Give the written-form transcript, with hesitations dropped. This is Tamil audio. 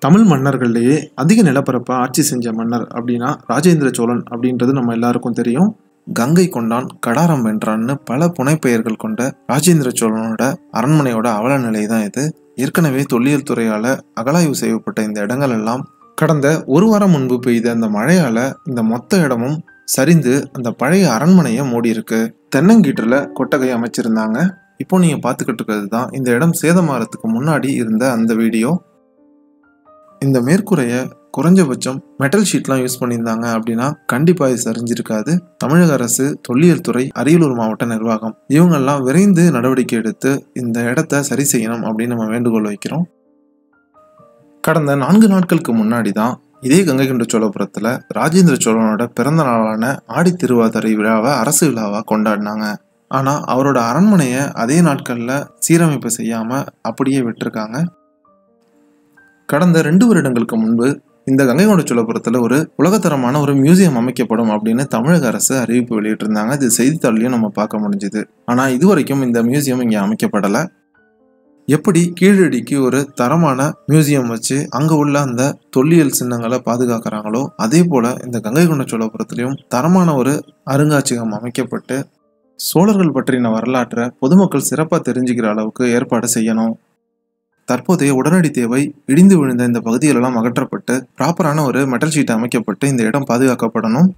தமிழ் மன்னர்கள்லேயே அதிக நிலப்பரப்பை ஆட்சி செஞ்ச மன்னர் அப்படின்னா ராஜேந்திர சோழன் அப்படின்றது நம்ம எல்லாருக்கும் தெரியும். கங்கை கொண்டான் கடாரம் வென்றான்னு பல புனைப்பெயர்கள் கொண்ட ராஜேந்திர சோழனோட அரண்மனையோட அவல நிலை தான் இது. ஏற்கனவே தொல்லியல் துறையால அகழாய்வு செய்யப்பட்ட இந்த இடங்கள் எல்லாம் கடந்த ஒரு வாரம் முன்பு பெய்த அந்த மழையால இந்த மொத்த இடமும் சரிந்து அந்த பழைய அரண்மனையை மூடி இருக்கு. தென்னங்கீற்றுல கொட்டகை அமைச்சிருந்தாங்க. இப்போ நீங்க பார்த்துக்கிட்டு இருக்கிறது தான் இந்த இடம் சேதமாறதுக்கு முன்னாடி இருந்த அந்த வீடியோ. இந்த மேற்கூரையை குறைஞ்சபட்சம் மெட்டல் ஷீட்லாம் யூஸ் பண்ணியிருந்தாங்க அப்படின்னா கண்டிப்பாக இது சரிஞ்சிருக்காது. தமிழக அரசு, தொல்லியல் துறை, அரியலூர் மாவட்ட நிர்வாகம் இவங்கெல்லாம் விரைந்து நடவடிக்கை எடுத்து இந்த இடத்த சரி செய்யணும் அப்படின்னு நம்ம வேண்டுகோள் வைக்கிறோம். கடந்த 4 நாட்களுக்கு முன்னாடி தான் இதே கங்கை கொண்ட சோழபுரத்தில் ராஜேந்திர சோழனோட பிறந்த நாளான ஆடி திருவாதிரை விழாவை அரசு விழாவாக கொண்டாடினாங்க. ஆனால் அவரோட அரண்மனையை அதே நாட்களில் சீரமைப்பு செய்யாமல் அப்படியே விட்டுருக்காங்க. கடந்த 2 வருடங்களுக்கு முன்பு இந்த கங்கை கொண்ட சோழபுரத்தில் ஒரு உலகத்தரமான ஒரு மியூசியம் அமைக்கப்படும் அப்படின்னு தமிழக அரசு அறிவிப்பு வெளியிட்டிருந்தாங்க. இது செய்தித்தாள்லையும் நம்ம பார்க்க முடிஞ்சுது. ஆனால் இதுவரைக்கும் இந்த மியூசியம் இங்கே அமைக்கப்படலை. எப்படி கீழடிக்கு ஒரு தரமான மியூசியம் வச்சு அங்கே உள்ள அந்த தொல்லியல் சின்னங்களை பாதுகாக்கிறாங்களோ அதே போல் இந்த கங்கை கொண்ட சோழபுரத்துலேயும் தரமான ஒரு அருங்காட்சியகம் அமைக்கப்பட்டு சோழர்கள் பற்றின வரலாற்றை பொதுமக்கள் சிறப்பாக தெரிஞ்சுக்கிற அளவுக்கு ஏற்பாடு செய்யணும். தற்போதைய உடனடி தேவை இடிந்து விழுந்த இந்த பகுதிகளெல்லாம் அகற்றப்பட்டு ப்ராப்பரான ஒரு மெட்டல் ஷீட் அமைக்கப்பட்டு இந்த இடம் பாதுகாக்கப்படணும்.